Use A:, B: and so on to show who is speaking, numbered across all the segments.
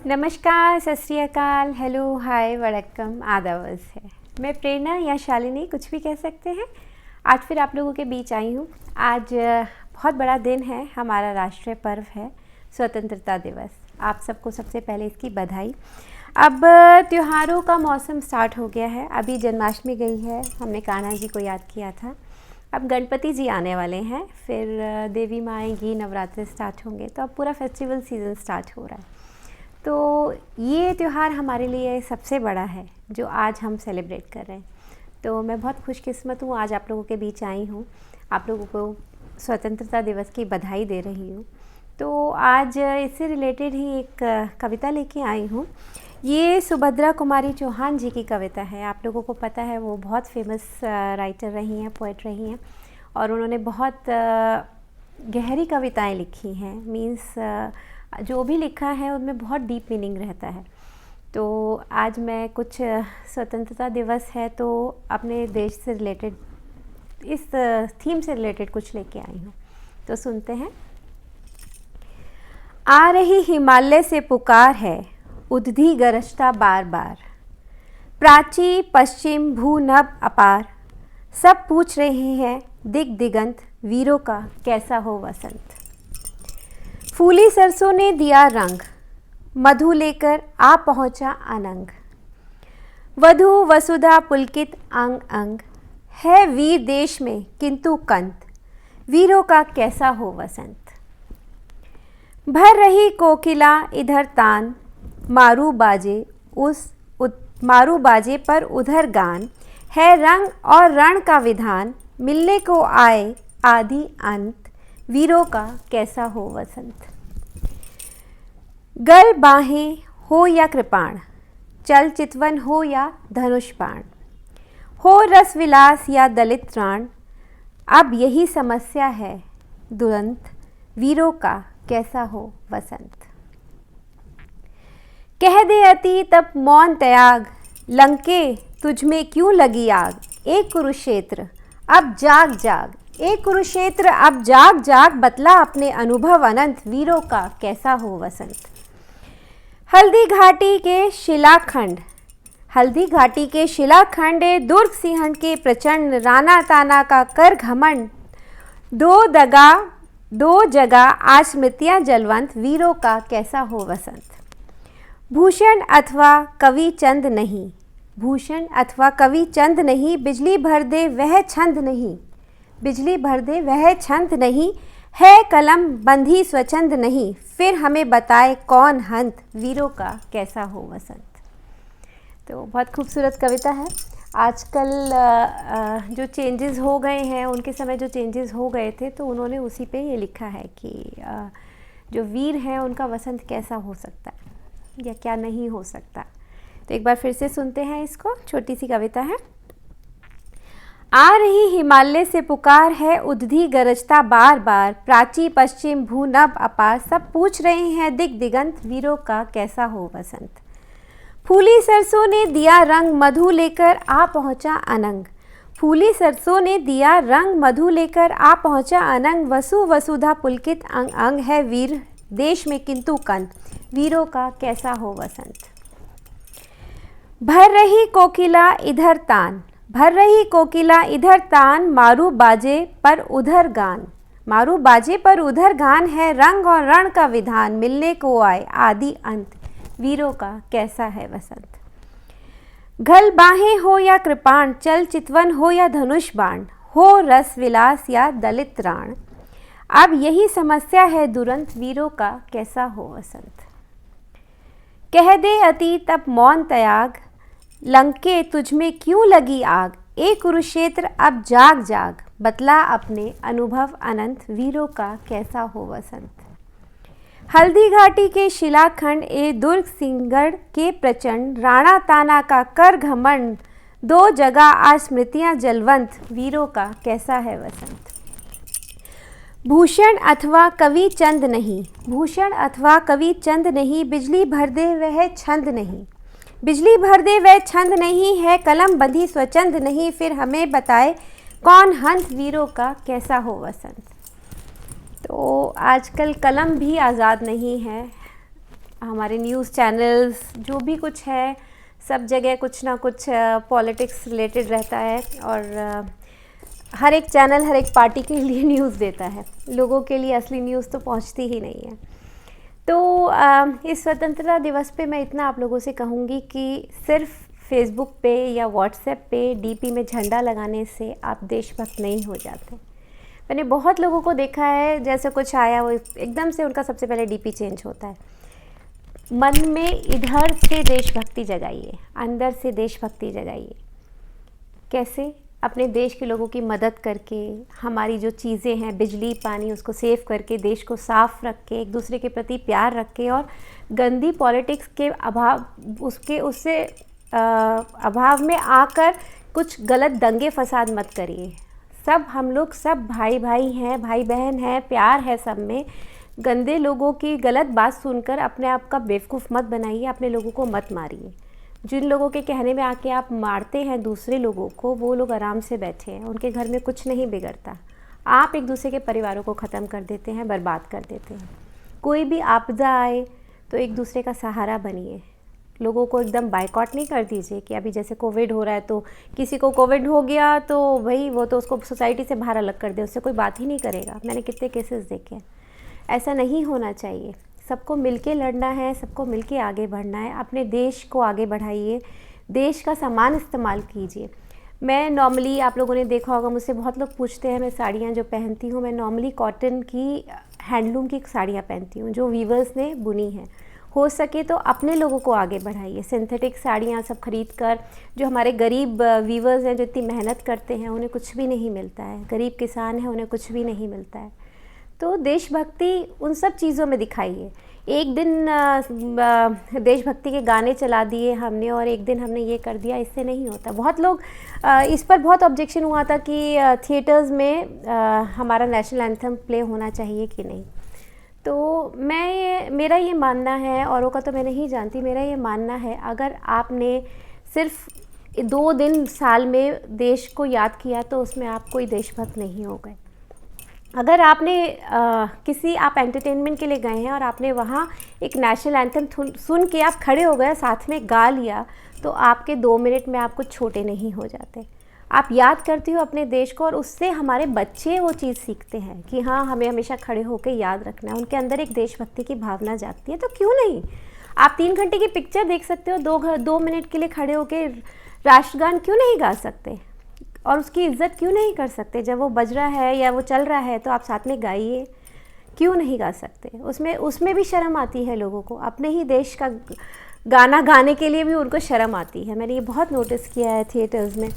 A: नमस्कार, सत श्री अकाल, हेलो, हाय, वड़क्कम, आदाब है। मैं प्रेरणा या शालिनी, कुछ भी कह सकते हैं। आज फिर आप लोगों के बीच आई हूँ। आज बहुत बड़ा दिन है, हमारा राष्ट्रीय पर्व है स्वतंत्रता दिवस। आप सबको सबसे पहले इसकी बधाई। अब त्योहारों का मौसम स्टार्ट हो गया है। अभी जन्माष्टमी गई है, हमने कान्हा जी को याद किया था। अब गणपति जी आने वाले हैं, फिर देवी माँ आएंगी, नवरात्रि स्टार्ट होंगे, तो अब पूरा फेस्टिवल सीज़न स्टार्ट हो रहा है। तो ये त्यौहार हमारे लिए सबसे बड़ा है जो आज हम सेलिब्रेट कर रहे हैं। तो मैं बहुत खुशकिस्मत हूँ, आज आप लोगों के बीच आई हूँ, आप लोगों को स्वतंत्रता दिवस की बधाई दे रही हूँ। तो आज इससे रिलेटेड ही एक कविता लेके आई हूँ। ये सुभद्रा कुमारी चौहान जी की कविता है। आप लोगों को पता है वो बहुत फेमस राइटर रही हैं, पोएट रही हैं, और उन्होंने बहुत गहरी कविताएं लिखी हैं। मीन्स जो भी लिखा है उनमें बहुत डीप मीनिंग रहता है। तो आज मैं कुछ स्वतंत्रता दिवस है तो अपने देश से रिलेटेड, इस थीम से रिलेटेड कुछ लेके आई हूँ। तो सुनते हैं। आ रही हिमालय से पुकार है, उद्धी गरजता बार बार, प्राची पश्चिम भू नभ अपार, सब पूछ रहे हैं दिग दिगंत, वीरों का कैसा हो वसंत। फूली सरसों ने दिया रंग, मधु लेकर आ पहुँचा अनंग, वधु वसुधा पुलकित अंग अंग, है वीर देश में किंतु कंत, वीरों का कैसा हो वसंत। भर रही कोकिला इधर तान, मारू बाजे पर उधर गान, है रंग और रण का विधान, मिलने को आए आदि अंत, वीरों का कैसा हो वसंत। गल बाहें हो या कृपाण, चल चितवन हो या धनुष बाण, हो रस विलास या दलित त्राण, अब यही समस्या है दुरंत, वीरों का कैसा हो वसंत। कह दे अति तब मौन त्याग, लंके तुझ में क्यों लगी आग, एक कुरुक्षेत्र अब जाग जाग, एक कुरुक्षेत्र अब जाग जाग, बतला अपने अनुभव अनंत, वीरों का कैसा हो वसंत। हल्दी घाटी के शिलाखंड, दुर्ग सिंहन के प्रचंड, राणा ताना का कर घमंड, दो जगह आज स्मृतियां जलवंत, वीरों का कैसा हो वसंत। भूषण अथवा कवि चंद नहीं, बिजली भर दे वह छंद नहीं, है कलम बंधी स्वच्छंद नहीं, फिर हमें बताए कौन हंत, वीरों का कैसा हो वसंत। तो बहुत खूबसूरत कविता है। आजकल जो चेंजेस हो गए हैं, उनके समय जो चेंजेस हो गए थे, तो उन्होंने उसी पे ये लिखा है कि जो वीर हैं उनका वसंत कैसा हो सकता है या क्या नहीं हो सकता। तो एक बार फिर से सुनते हैं इसको। छोटी सी कविता है। आ रही हिमालय से पुकार है, उद्धी गरजता बार बार, प्राची पश्चिम भू नभ अपार, सब पूछ रहे हैं दिग दिगंत, वीरों का कैसा हो वसंत। फूली सरसों ने दिया रंग, मधु लेकर आ पहुँचा अनंग, फूली सरसों ने दिया रंग, मधु लेकर आ पहुँचा अनंग, वसुधा पुलकित अंग अंग, है वीर देश में किंतु कंत, वीरों का कैसा हो वसंत। भर रही कोकिला इधर तान, मारू बाजे पर उधर गान, है रंग और रण का विधान, मिलने को आए आदि अंत, वीरों का कैसा है वसंत। घल बाहें हो या कृपाण, चल चितवन हो या धनुष बाण, हो रस विलास या दलित त्राण, अब यही समस्या है दुरंत, वीरों का कैसा हो वसंत। कह दे अति तब मौन त्याग, लंके तुझ में क्यों लगी आग, एक कुरुक्षेत्र अब जाग जाग, बतला अपने अनुभव अनंत, वीरों का कैसा हो वसंत। हल्दी घाटी के शिलाखंड, दुर्ग सिंहगढ़ के प्रचंड, राणा ताना का कर घमंड, दो जगह आज स्मृतियां जलवंत, वीरों का कैसा है वसंत। भूषण अथवा कवि चंद नहीं, बिजली भर दे वह छंद नहीं, है कलम बंधी स्वच्छंद नहीं, फिर हमें बताए कौन हंत, वीरों का कैसा हो वसंत। तो आजकल कलम भी आज़ाद नहीं है, हमारे न्यूज़ चैनल्स जो भी कुछ है, सब जगह कुछ ना कुछ पॉलिटिक्स रिलेटेड रहता है और हर एक चैनल हर एक पार्टी के लिए न्यूज़ देता है, लोगों के लिए असली न्यूज़ तो पहुंचती ही नहीं है। तो इस स्वतंत्रता दिवस पे मैं इतना आप लोगों से कहूँगी कि सिर्फ फेसबुक पे या व्हाट्सएप पे डीपी में झंडा लगाने से आप देशभक्त नहीं हो जाते। मैंने बहुत लोगों को देखा है, जैसे कुछ आया वो एकदम से उनका सबसे पहले डीपी चेंज होता है। मन में इधर से देशभक्ति जगाइए, अंदर से देशभक्ति जगाइए। कैसे? अपने देश के लोगों की मदद करके, हमारी जो चीज़ें हैं बिजली पानी उसको सेव करके, देश को साफ़ रख के, एक दूसरे के प्रति प्यार रख के, और गंदी पॉलिटिक्स के उससे अभाव में आकर कुछ गलत दंगे फसाद मत करिए। सब हम लोग सब भाई भाई हैं, भाई बहन हैं, प्यार है सब में। गंदे लोगों की गलत बात सुनकर अपने आप का बेवकूफ़ मत बनाइए, अपने लोगों को मत मारिए। जिन लोगों के कहने में आके आप मारते हैं दूसरे लोगों को, वो लोग आराम से बैठे हैं, उनके घर में कुछ नहीं बिगड़ता। आप एक दूसरे के परिवारों को ख़त्म कर देते हैं, बर्बाद कर देते हैं। कोई भी आपदा आए तो एक दूसरे का सहारा बनिए। लोगों को एकदम बायकॉट नहीं कर दीजिए कि अभी जैसे कोविड हो रहा है तो किसी को कोविड हो गया तो भाई वो तो उसको सोसाइटी से बाहर अलग कर दे, उससे कोई बात ही नहीं करेगा। मैंने कितने केसेस देखे हैं। ऐसा नहीं होना चाहिए। सबको मिलके लड़ना है, सबको मिलके आगे बढ़ना है। अपने देश को आगे बढ़ाइए, देश का सामान इस्तेमाल कीजिए। मैं नॉर्मली, आप लोगों ने देखा होगा, मुझसे बहुत लोग पूछते हैं मैं साड़ियाँ जो पहनती हूँ, मैं नॉर्मली कॉटन की, हैंडलूम की साड़ियाँ पहनती हूँ जो वीवर्स ने बुनी हैं। हो सके तो अपने लोगों को आगे बढ़ाइए। सिंथेटिक साड़ियाँ सब खरीद कर, जो हमारे गरीब वीवर्स हैं जो इतनी मेहनत करते हैं उन्हें कुछ भी नहीं मिलता है, गरीब किसान हैं उन्हें कुछ भी नहीं मिलता है। तो देशभक्ति उन सब चीज़ों में दिखाइए। एक दिन देशभक्ति के गाने चला दिए हमने और एक दिन हमने ये कर दिया, इससे नहीं होता। बहुत लोग इस पर बहुत ऑब्जेक्शन हुआ था कि थिएटर्स में हमारा नेशनल एंथम प्ले होना चाहिए कि नहीं। तो मेरा ये मानना है, औरों का तो मैं नहीं जानती, मेरा ये मानना है अगर आपने सिर्फ 2 दिन साल में देश को याद किया तो उसमें आप कोई देशभक्त नहीं हो गए। अगर आपने आप एंटरटेनमेंट के लिए गए हैं और आपने वहाँ एक नेशनल एंथम सुन के आप खड़े हो गए, साथ में गा लिया, तो आपके 2 मिनट में आप कुछ छोटे नहीं हो जाते। आप याद करती हो अपने देश को और उससे हमारे बच्चे वो चीज़ सीखते हैं कि हाँ, हमें हमेशा खड़े होकर याद रखना है। उनके अंदर एक देशभक्ति की भावना जाती है। तो क्यों नहीं, आप 3 घंटे की पिक्चर देख सकते हो, 2 मिनट के लिए खड़े होकर राष्ट्रगान क्यों नहीं गा सकते और उसकी इज़्ज़त क्यों नहीं कर सकते? जब वो बज रहा है या वो चल रहा है तो आप साथ में गाइए, क्यों नहीं गा सकते? उसमें भी शर्म आती है लोगों को, अपने ही देश का गाना गाने के लिए भी उनको शर्म आती है। मैंने ये बहुत नोटिस किया है थिएटर्स में।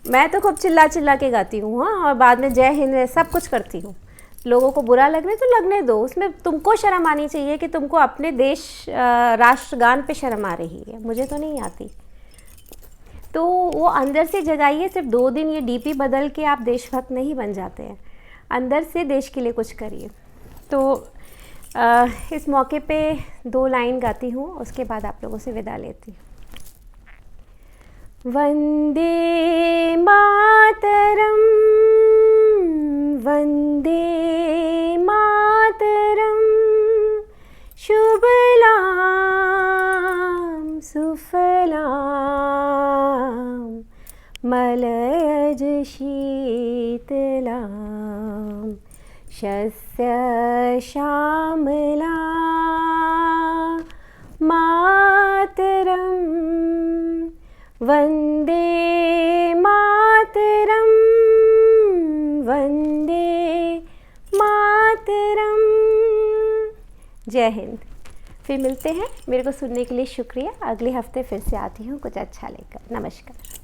A: मैं तो खूब चिल्ला चिल्ला के गाती हूँ, हाँ, और बाद में जय हिंद सब कुछ करती हूँ। लोगों को बुरा लगने तो लगने दो, उसमें तुमको शर्म आनी चाहिए कि तुमको अपने देश राष्ट्रगान पे शर्म आ रही है, मुझे तो नहीं आती। तो वो अंदर से जगाइए। सिर्फ 2 दिन ये डीपी बदल के आप देशभक्त नहीं बन जाते हैं, अंदर से देश के लिए कुछ करिए। तो इस मौके पे 2 लाइन गाती हूँ, उसके बाद आप लोगों से विदा लेती हूँ। वंदे मातरम, वंदे मातरम, शुभलाम सुफलाम, मलयज शीतलाम, शस्य श्यामला, मातरम, वंदे मातरम, वंदे मातरम। जय हिंद। फिर मिलते हैं। मेरे को सुनने के लिए शुक्रिया। अगले हफ्ते फिर से आती हूँ कुछ अच्छा लेकर। नमस्कार।